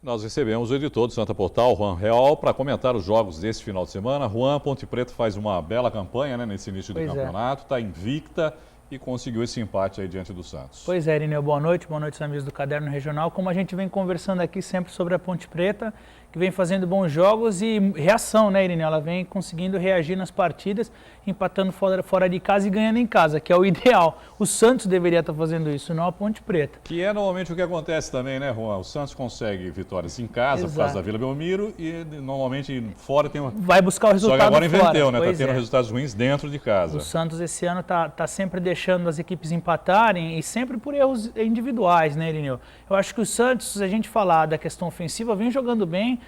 Nós recebemos o editor do Santa Portal, Juan Real, para comentar os jogos desse final de semana. Juan, Ponte Preta faz uma bela campanha, né, nesse início de campeonato, está invicta e conseguiu esse empate aí diante do Santos. Pois é, Irineu, boa noite amigos do Caderno Regional. Como a gente vem conversando aqui sempre sobre a Ponte Preta, que vem fazendo bons jogos e reação, né, Irineu? Ela vem conseguindo reagir nas partidas, empatando fora de casa e ganhando em casa, que é o ideal. O Santos deveria estar fazendo isso, não a Ponte Preta. Que é normalmente o que acontece também, né, Juan? O Santos consegue vitórias em casa, por causa da Vila Belmiro, e normalmente fora tem uma... Vai buscar o resultado fora. Só que agora inverteu, né? Está tendo resultados ruins dentro de casa. O Santos esse ano tá sempre deixando as equipes empatarem e sempre por erros individuais, né, Irineu? Eu acho que o Santos, se a gente falar da questão ofensiva, vem jogando bem.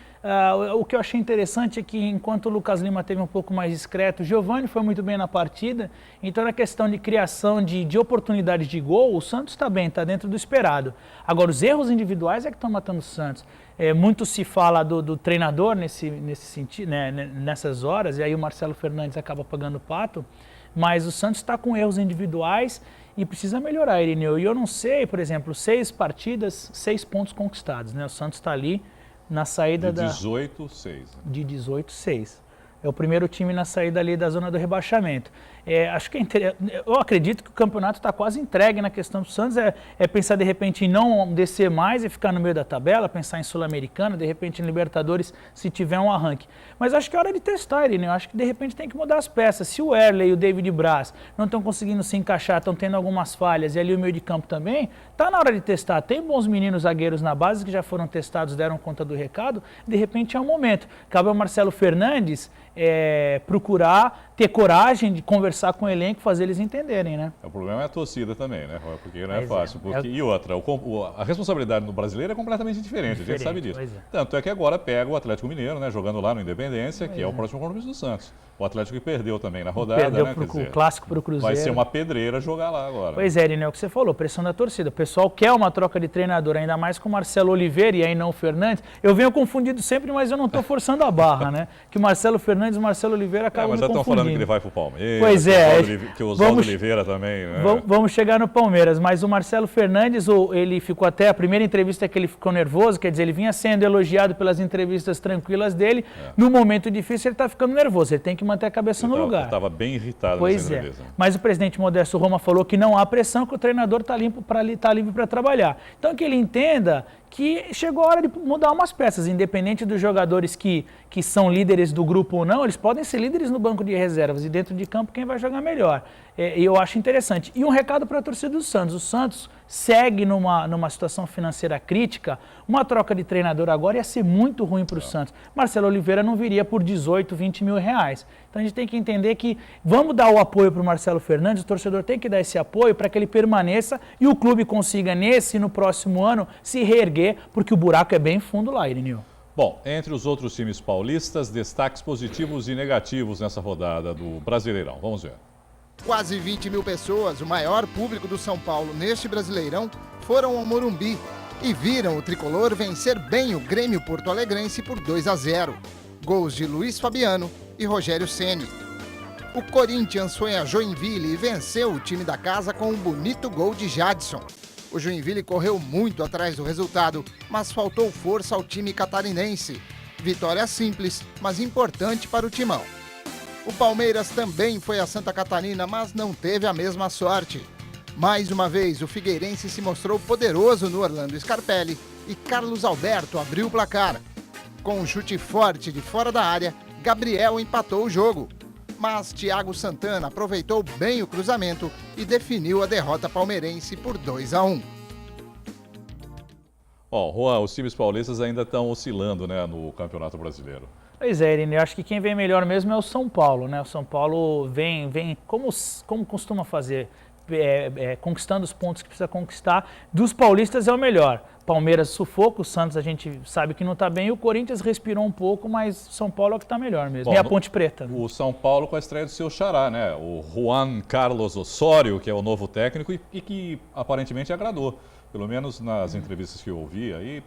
O que eu achei interessante é que enquanto o Lucas Lima teve um pouco mais discreto, o Giovani foi muito bem na partida, então na questão de criação de oportunidades de gol, o Santos está bem, está dentro do esperado. Agora, os erros individuais é que estão matando o Santos. Muito se fala do treinador nesse sentido, né, nessas horas, e aí o Marcelo Fernandes acaba pagando o pato, mas o Santos está com erros individuais e precisa melhorar, Irineu. E eu não sei, por exemplo, 6 partidas, 6 pontos conquistados, né? O Santos está ali na saída de 18-6. De 18-6. É o primeiro time na saída ali da zona do rebaixamento. Acho que eu acredito que o campeonato está quase entregue na questão do Santos. Pensar de repente em não descer mais e ficar no meio da tabela, pensar em Sul-Americana, de repente em Libertadores, se tiver um arranque. Mas acho que é hora de testar, Irineu. Acho que de repente tem que mudar as peças. Se o Erley e o David Braz não estão conseguindo se encaixar, estão tendo algumas falhas, e ali o meio de campo também, está na hora de testar. Tem bons meninos zagueiros na base que já foram testados, deram conta do recado. De repente é o momento. Cabe ao Marcelo Fernandes procurar ter coragem de conversar com o elenco, fazer eles entenderem, né? O problema é a torcida também, né? Porque não é fácil. E outra, a responsabilidade no brasileiro é completamente diferente, a gente sabe disso. Tanto é que agora pega o Atlético Mineiro, né? Jogando lá no Independência, que é o próximo compromisso do Santos. O Atlético que perdeu também na rodada, perdeu né? O clássico para o Cruzeiro. Vai ser uma pedreira jogar lá agora. Pois é, Irineu, o que você falou, pressão da torcida. O pessoal quer uma troca de treinador, ainda mais com o Marcelo Oliveira e aí não o Fernandes. Eu venho confundido sempre, mas eu não estou forçando a barra, né? Que o Marcelo Fernandes e o Marcelo Oliveira acabam mas me já estão falando que ele vai para o Palmeiras, pois que o Oswaldo Oliveira também, né? Vamos chegar no Palmeiras, mas o Marcelo Fernandes, ele ficou até, a primeira entrevista que ele ficou nervoso, quer dizer, ele vinha sendo elogiado pelas entrevistas tranquilas dele, no momento difícil ele está ficando nervoso, ele tem que manter a cabeça no lugar. Estava bem irritado nessa entrevista. Mas o presidente Modesto Roma falou que não há pressão, que o treinador está livre para trabalhar. Então que ele entenda que chegou a hora de mudar umas peças, independente dos jogadores que são líderes do grupo ou não, eles podem ser líderes no banco de reservas e dentro de campo quem vai jogar melhor. Eu acho interessante. E um recado para a torcida do Santos. O Santos segue numa situação financeira crítica. Uma troca de treinador agora ia ser muito ruim para o Santos. Marcelo Oliveira não viria por 18, 20 mil reais. Então a gente tem que entender que vamos dar o apoio para o Marcelo Fernandes, o torcedor tem que dar esse apoio para que ele permaneça e o clube consiga nesse e no próximo ano se reerguer, porque o buraco é bem fundo lá, Irineu. Bom, entre os outros times paulistas, destaques positivos e negativos nessa rodada do Brasileirão. Vamos ver. Quase 20 mil pessoas, o maior público do São Paulo neste Brasileirão, foram ao Morumbi e viram o tricolor vencer bem o Grêmio Porto-Alegrense por 2-0. Gols de Luiz Fabiano e Rogério Ceni. O Corinthians foi a Joinville e venceu o time da casa com um bonito gol de Jadson. O Joinville correu muito atrás do resultado, mas faltou força ao time catarinense. Vitória simples, mas importante para o timão. O Palmeiras também foi a Santa Catarina, mas não teve a mesma sorte. Mais uma vez, o Figueirense se mostrou poderoso no Orlando Scarpelli e Carlos Alberto abriu o placar. Com um chute forte de fora da área, Gabriel empatou o jogo. Mas Thiago Santana aproveitou bem o cruzamento e definiu a derrota palmeirense por 2-1. Bom, Juan, os times paulistas ainda estão oscilando, né, no Campeonato Brasileiro. Pois é, Irineu, acho que quem vem melhor mesmo é o São Paulo, né? O São Paulo vem como costuma fazer, conquistando os pontos que precisa conquistar. Dos paulistas é o melhor. Palmeiras sufoca, o Santos a gente sabe que não está bem, e o Corinthians respirou um pouco, mas São Paulo é o que está melhor mesmo. Bom, e a Ponte Preta. O São Paulo com a estreia do seu xará, né? O Juan Carlos Osório, que é o novo técnico e que aparentemente agradou. Pelo menos nas entrevistas que eu ouvi aí,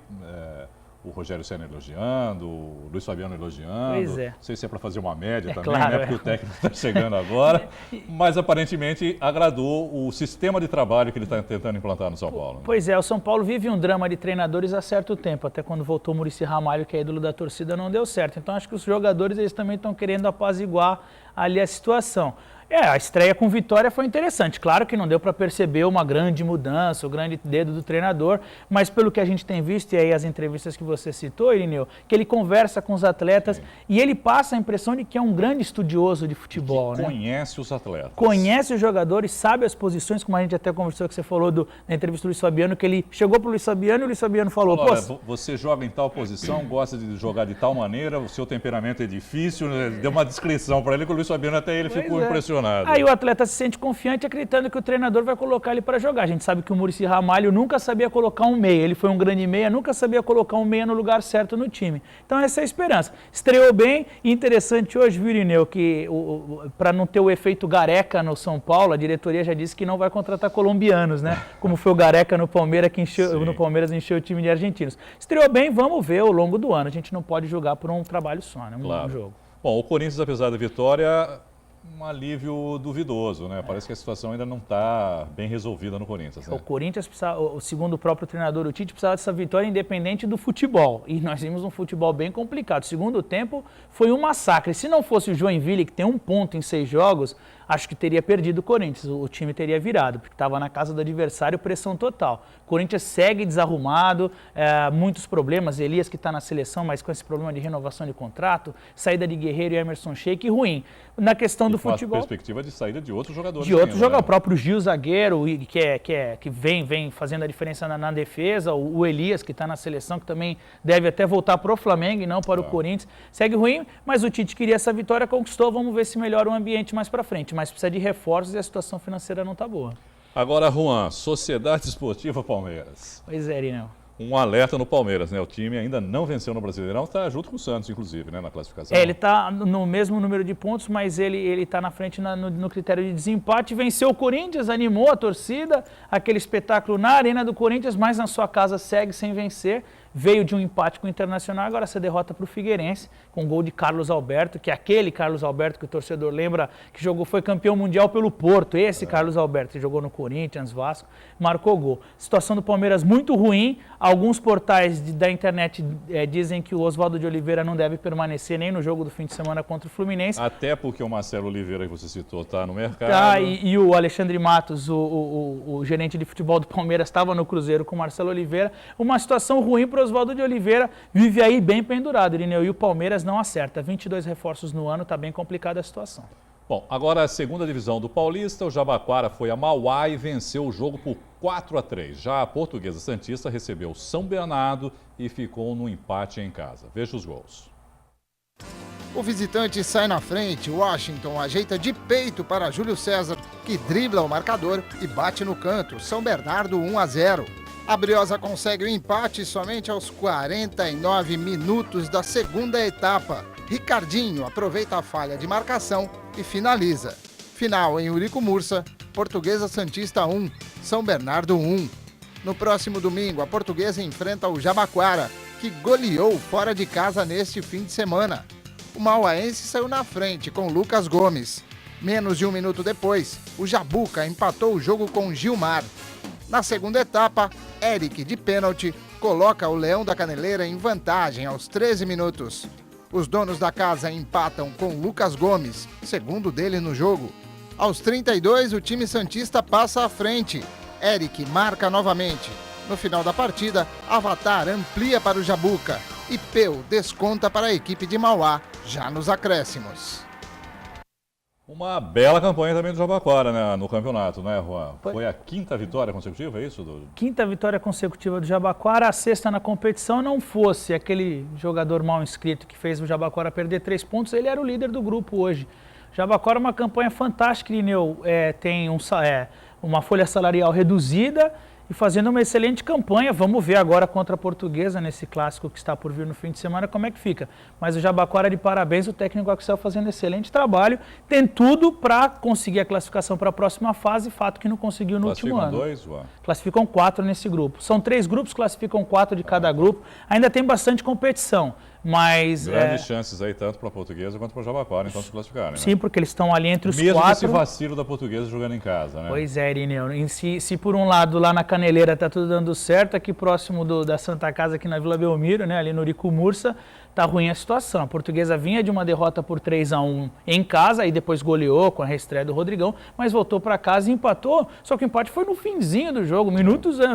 o Rogério Ceni elogiando, o Luiz Fabiano elogiando. Pois é. Não sei se é para fazer uma média também, claro, né? Porque o técnico está chegando agora. Mas aparentemente agradou o sistema de trabalho que ele está tentando implantar no São Paulo. Né? Pois é, o São Paulo vive um drama de treinadores há certo tempo. Até quando voltou o Muricy Ramalho, que é ídolo da torcida, não deu certo. Então acho que os jogadores eles também estão querendo apaziguar ali a situação. A estreia com vitória foi interessante. Claro que não deu para perceber uma grande mudança, o grande dedo do treinador, mas pelo que a gente tem visto, e aí as entrevistas que você citou, Irineu, que ele conversa com os atletas e ele passa a impressão de que é um grande estudioso de futebol. Conhece os atletas. Conhece os jogadores, sabe as posições, como a gente até conversou, que você falou na entrevista do Luiz Fabiano, que ele chegou para o Luiz Fabiano e o Luiz Fabiano falou, olha, você joga em tal posição, gosta de jogar de tal maneira, o seu temperamento é difícil, deu uma descrição para ele que o Luiz Fabiano até ele ficou impressionado. Aí o atleta se sente confiante acreditando que o treinador vai colocar ele para jogar. A gente sabe que o Muricy Ramalho nunca sabia colocar um meia, ele foi um grande meia, nunca sabia colocar um meia no lugar certo no time. Então essa é a esperança. Estreou bem e interessante hoje, viu, Irineu, que para não ter o efeito Gareca no São Paulo, a diretoria já disse que não vai contratar colombianos, né? Como foi o Gareca no Palmeiras, que no Palmeiras encheu o time de argentinos. Estreou bem, vamos ver ao longo do ano. A gente não pode julgar por um trabalho só, né? Um jogo. Bom, o Corinthians, apesar da vitória, um alívio duvidoso, né? Parece que a situação ainda não está bem resolvida no Corinthians. Né? O Corinthians, segundo o próprio treinador, o Tite, precisava dessa vitória independente do futebol. E nós vimos um futebol bem complicado. O segundo tempo foi um massacre. Se não fosse o Joinville, que tem 1 ponto em 6 jogos, acho que teria perdido o Corinthians. O time teria virado, porque estava na casa do adversário, pressão total. O Corinthians segue desarrumado, muitos problemas. Elias, que está na seleção, mas com esse problema de renovação de contrato, saída de Guerreiro e Emerson Sheik, ruim. Na questão do futebol... perspectiva de saída de outros jogadores. De outros jogadores, o próprio Gil, zagueiro, que vem fazendo a diferença na defesa, o Elias, que está na seleção, que também deve até voltar para o Flamengo e não para o Corinthians. Segue ruim, mas o Tite queria essa vitória, conquistou, vamos ver se melhora o ambiente mais para frente. Mas precisa de reforços e a situação financeira não está boa. Agora, Juan, Sociedade Esportiva Palmeiras. Pois é, Irineu. Um alerta no Palmeiras, né? O time ainda não venceu no Brasileirão, está junto com o Santos, inclusive, né? Na classificação. Ele está no mesmo número de pontos, mas ele está na frente no critério de desempate. Venceu o Corinthians, animou a torcida, aquele espetáculo na Arena do Corinthians, mas na sua casa segue sem vencer. Veio de um empate com o Internacional, agora essa derrota para o Figueirense, com um gol de Carlos Alberto, que é aquele Carlos Alberto que o torcedor lembra que foi campeão mundial pelo Porto, esse Carlos Alberto, que jogou no Corinthians, Vasco, marcou gol. Situação do Palmeiras muito ruim, alguns portais da internet dizem que o Oswaldo de Oliveira não deve permanecer nem no jogo do fim de semana contra o Fluminense. Até porque o Marcelo Oliveira, que você citou, está no mercado. E o Alexandre Matos, o gerente de futebol do Palmeiras, estava no Cruzeiro com o Marcelo Oliveira. Uma situação ruim para o Oswaldo de Oliveira, vive aí bem pendurado, Irineu, e o Palmeiras não acerta. 22 reforços no ano, está bem complicada a situação. Bom, agora a segunda divisão do Paulista, o Jabaquara foi a Mauá e venceu o jogo por 4-3. Já a Portuguesa Santista recebeu o São Bernardo e ficou no empate em casa. Veja os gols. O visitante sai na frente, Washington ajeita de peito para Júlio César, que dribla o marcador e bate no canto. São Bernardo 1-0. A Briosa consegue o empate somente aos 49 minutos da segunda etapa. Ricardinho aproveita a falha de marcação e finaliza. Final em Eurico Mursa, Portuguesa Santista 1, São Bernardo 1. No próximo domingo, a Portuguesa enfrenta o Jabaquara, que goleou fora de casa neste fim de semana. O mauaense saiu na frente com Lucas Gomes. Menos de 1 minuto depois, o Jabuca empatou o jogo com Gilmar. Na segunda etapa, Eric, de pênalti, coloca o Leão da Caneleira em vantagem aos 13 minutos. Os donos da casa empatam com Lucas Gomes, segundo dele no jogo. Aos 32, o time santista passa à frente. Eric marca novamente. No final da partida, Avatar amplia para o Jabuca e Peu desconta para a equipe de Mauá, já nos acréscimos. Uma bela campanha também do Jabaquara, né, no campeonato, né, Juan? Foi a 5ª vitória consecutiva, é isso? 5ª vitória consecutiva do Jabaquara, a 6ª na competição. Não fosse aquele jogador mal inscrito que fez o Jabaquara perder 3 pontos, ele era o líder do grupo hoje. O Jabaquara é uma campanha fantástica, Irineu, tem uma folha salarial reduzida e fazendo uma excelente campanha. Vamos ver agora contra a Portuguesa, nesse clássico que está por vir no fim de semana, como é que fica. Mas o Jabaquara de parabéns, o técnico Axel fazendo excelente trabalho, tem tudo para conseguir a classificação para a próxima fase, fato que não conseguiu no último ano. Classificam 4 nesse grupo. São 3 grupos, classificam 4 de cada grupo. Ainda tem bastante competição. Mas, grandes chances aí, tanto para a Portuguesa quanto para o Jabaquara, então, se classificarem. Sim, né? Porque eles estão ali entre os Mesmo 4. Mesmo esse vacilo da Portuguesa jogando em casa, né? Pois é, Irineu. Se por um lado lá na Caneleira está tudo dando certo, aqui próximo da Santa Casa, aqui na Vila Belmiro, né, ali no Uricumurça, tá ruim a situação. A Portuguesa vinha de uma derrota por 3-1 em casa, e depois goleou com a reestreia do Rodrigão, mas voltou para casa e empatou, só que o empate foi no finzinho do jogo,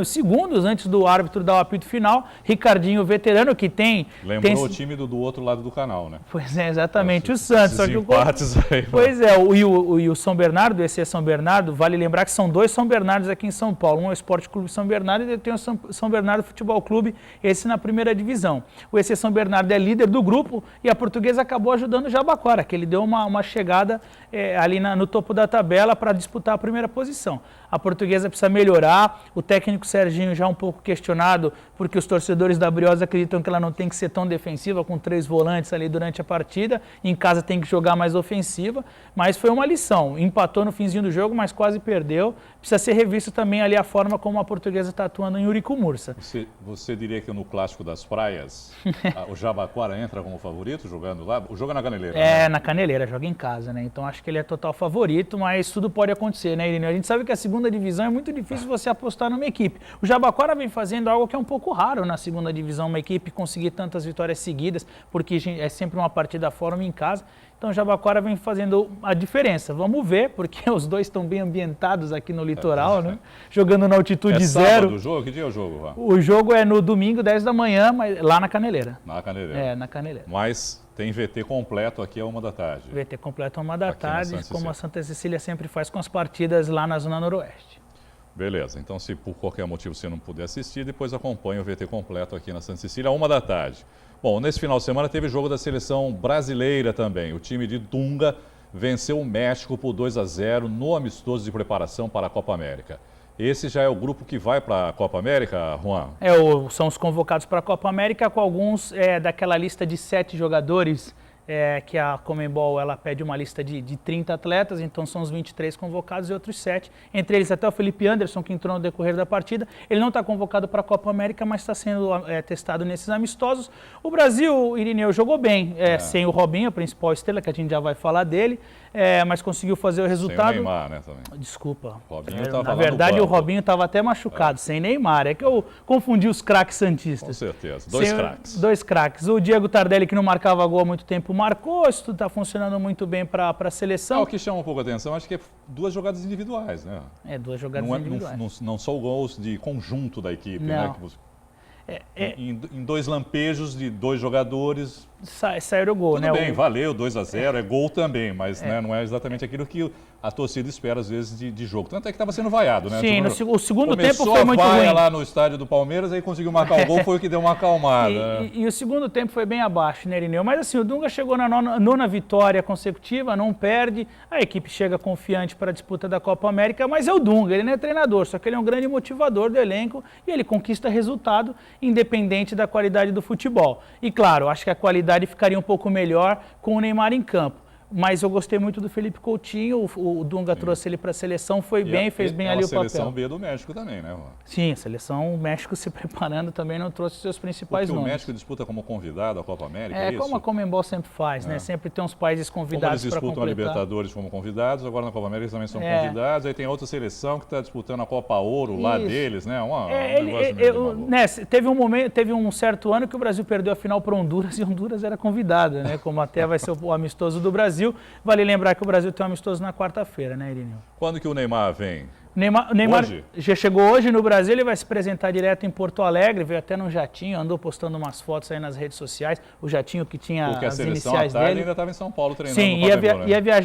segundos antes do árbitro dar o apito final. Ricardinho, veterano, que tem... Lembrou o time do outro lado do canal, né? Pois é, exatamente, o Santos. Só que empates aí, pois é, e o São Bernardo, o EC São Bernardo, vale lembrar que são 2 São Bernardos aqui em São Paulo, um é o Esporte Clube São Bernardo e tem o São Bernardo Futebol Clube, esse na primeira divisão. O EC São Bernardo é líder do grupo e a Portuguesa acabou ajudando o Jabaquara, que ele deu uma chegada ali no topo da tabela para disputar a primeira posição. A Portuguesa precisa melhorar, o técnico Serginho já um pouco questionado, porque os torcedores da Briosa acreditam que ela não tem que ser tão defensiva, com 3 volantes ali durante a partida, em casa tem que jogar mais ofensiva, mas foi uma lição, empatou no finzinho do jogo, mas quase perdeu. Precisa ser revisto também ali a forma como a Portuguesa está atuando em Uricumurça. Você diria que no Clássico das Praias, o Jabaquara entra como favorito jogando lá? O jogo é na Caneleira, né? Na Caneleira, joga em casa, né? Então acho que ele é total favorito, mas tudo pode acontecer, né, Irineu? A gente sabe que a segunda divisão é muito difícil você apostar numa equipe. O Jabaquara vem fazendo algo que é um pouco raro na segunda divisão, uma equipe conseguir tantas vitórias seguidas, porque é sempre uma partida fora em casa. Então o Jabaquara vem fazendo a diferença. Vamos ver, porque os dois estão bem ambientados aqui no litoral, né? Jogando na altitude zero. Sábado o jogo? Que dia é o jogo, Vá? O jogo é no domingo, 10 da manhã, mas lá na Caneleira. Na Caneleira. Na Caneleira. Mas tem VT completo aqui a 1 da tarde. VT completo a 1 da tarde, como a Santa Cecília sempre faz com as partidas lá na Zona Noroeste. Beleza, então se por qualquer motivo você não puder assistir, depois acompanha o VT completo aqui na Santa Cecília, a 1 da tarde. Bom, nesse final de semana teve jogo da seleção brasileira também. O time de Dunga venceu o México por 2-0 no amistoso de preparação para a Copa América. Esse já é o grupo que vai para a Copa América, Juan? São os convocados para a Copa América, com alguns daquela lista de 7 jogadores, que a Conmebol ela pede uma lista de 30 atletas, então são os 23 convocados e outros 7, entre eles até o Felipe Anderson, que entrou no decorrer da partida. Ele não está convocado para a Copa América, mas está sendo testado nesses amistosos. O Brasil, Irineu, jogou bem, sem o Robinho, a principal estrela, que a gente já vai falar dele, mas conseguiu fazer o resultado. Sem o Neymar, né, também. Desculpa. Na verdade, o Robinho estava até machucado, sem Neymar. É que eu confundi os craques santistas. Com certeza, 2 craques. 2 craques. O Diego Tardelli, que não marcava gol há muito tempo, marcou. Isso tudo está funcionando muito bem para a seleção. O que chama um pouco a atenção, acho que é 2 jogadas individuais, né? 2 jogadas individuais. Não são gols de conjunto da equipe, não. né? Em 2 lampejos de 2 jogadores. Saíram o gol, Tudo né? bem, valeu, 2-0, é gol também, mas né, não é exatamente aquilo que a torcida espera, às vezes, de jogo. Tanto é que estava sendo vaiado, né? Sim, o segundo tempo foi muito ruim. Começou a vaia lá no estádio do Palmeiras, aí conseguiu marcar o gol, foi o que deu uma acalmada. E o segundo tempo foi bem abaixo, né, Irineu? Mas assim, o Dunga chegou na nona vitória consecutiva, não perde, a equipe chega confiante para a disputa da Copa América, mas é o Dunga, ele não é treinador, só que ele é um grande motivador do elenco e ele conquista resultado independente da qualidade do futebol. E claro, acho que a qualidade ficaria um pouco melhor com o Neymar em campo. Mas eu gostei muito do Felipe Coutinho, o Dunga trouxe ele para a seleção, foi bem, fez bem ali o papel. a seleção B do México também, né, Juan? Sim, a seleção México se preparando também não trouxe seus principais nomes. Porque o México disputa como convidado a Copa América, é isso? Como a Conmebol sempre faz, né? Sempre tem uns países convidados para completar. Eles disputam a Libertadores como convidados, agora na Copa América eles também são convidados, aí tem outra seleção que está disputando a Copa Ouro lá deles, né? Teve um certo ano que o Brasil perdeu a final para Honduras e Honduras era convidada, né? Como até vai ser o amistoso do Brasil. Vale lembrar que o Brasil tem um amistoso na quarta-feira, né, Irineu? Quando que o Neymar vem? O Neymar já chegou hoje no Brasil, ele vai se apresentar direto em Porto Alegre, veio até num jatinho, andou postando umas fotos aí nas redes sociais, o jatinho que tinha as iniciais dele. Ele ainda estava em São Paulo treinando. Sim,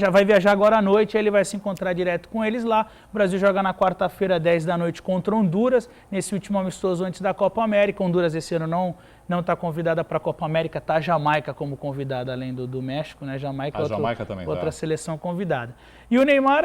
vai viajar agora à noite, aí ele vai se encontrar direto com eles lá. O Brasil joga na quarta-feira, 10 da noite, contra Honduras, nesse último amistoso antes da Copa América. Honduras esse ano não está convidada para a Copa América, está a Jamaica como convidada, além do México, né? Jamaica também outra seleção convidada. E o Neymar,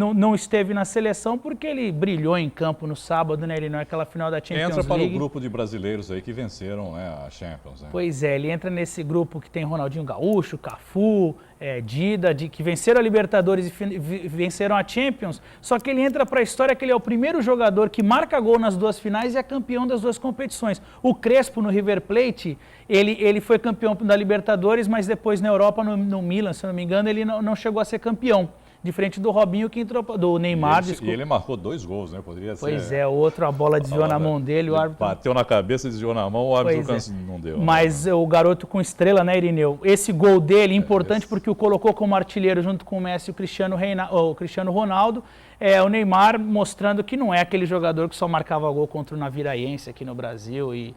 não não esteve na seleção porque ele brilhou em campo no sábado, né? Ele não é aquela final da Champions League. Entra para o grupo de brasileiros aí que venceram, né, a Champions. Né? Pois é, ele entra nesse grupo que tem Ronaldinho Gaúcho, Cafu, Dida, que venceram a Libertadores e venceram a Champions, só que ele entra para a história que ele é o primeiro jogador que marca gol nas duas finais e é campeão das duas competições. O Crespo, no River Plate, ele foi campeão da Libertadores, mas depois na Europa, no Milan, se eu não me engano, ele não chegou a ser campeão. Diferente do Robinho, que entrou, do Neymar, desculpa. E ele marcou 2 gols, né? Poderia ser. Pois é, o outro, a bola desviou na mão dele, o árbitro... Bateu na cabeça, desviou na mão, o árbitro não deu. Mas o garoto com estrela, né, Irineu? Esse gol dele, importante porque o colocou como artilheiro junto com o Messi e o Cristiano Ronaldo. O Neymar mostrando que não é aquele jogador que só marcava gol contra o Naviraense aqui no Brasil e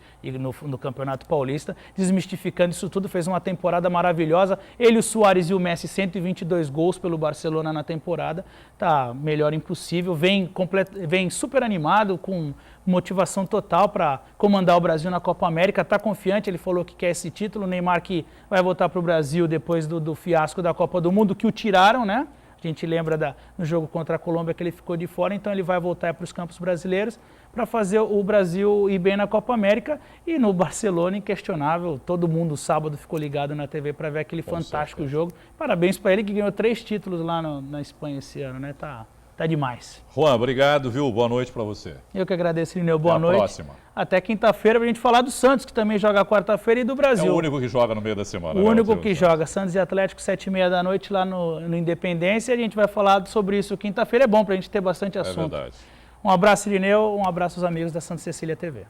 no Campeonato Paulista, desmistificando isso tudo, fez uma temporada maravilhosa. Ele, o Suárez e o Messi, 122 gols pelo Barcelona na temporada, tá melhor impossível, vem super animado, com motivação total para comandar o Brasil na Copa América, tá confiante, ele falou que quer esse título. O Neymar que vai voltar para o Brasil depois do fiasco da Copa do Mundo, que o tiraram, né? A gente lembra no jogo contra a Colômbia que ele ficou de fora, então ele vai voltar para os campos brasileiros para fazer o Brasil ir bem na Copa América. E no Barcelona, inquestionável, todo mundo sábado ficou ligado na TV para ver aquele fantástico jogo. Parabéns para ele que ganhou 3 títulos lá na Espanha esse ano, né? Tá demais. Juan, obrigado, viu? Boa noite para você. Eu que agradeço, Irineu. Boa noite. Até a próxima. Até quinta-feira para a gente falar do Santos, que também joga quarta-feira, e do Brasil. É o único que joga no meio da semana. O único que joga. Santos e Atlético, 7h30 da noite lá no Independência. A gente vai falar sobre isso quinta-feira. É bom para a gente ter bastante assunto. É verdade. Um abraço, Irineu. Um abraço aos amigos da Santa Cecília TV.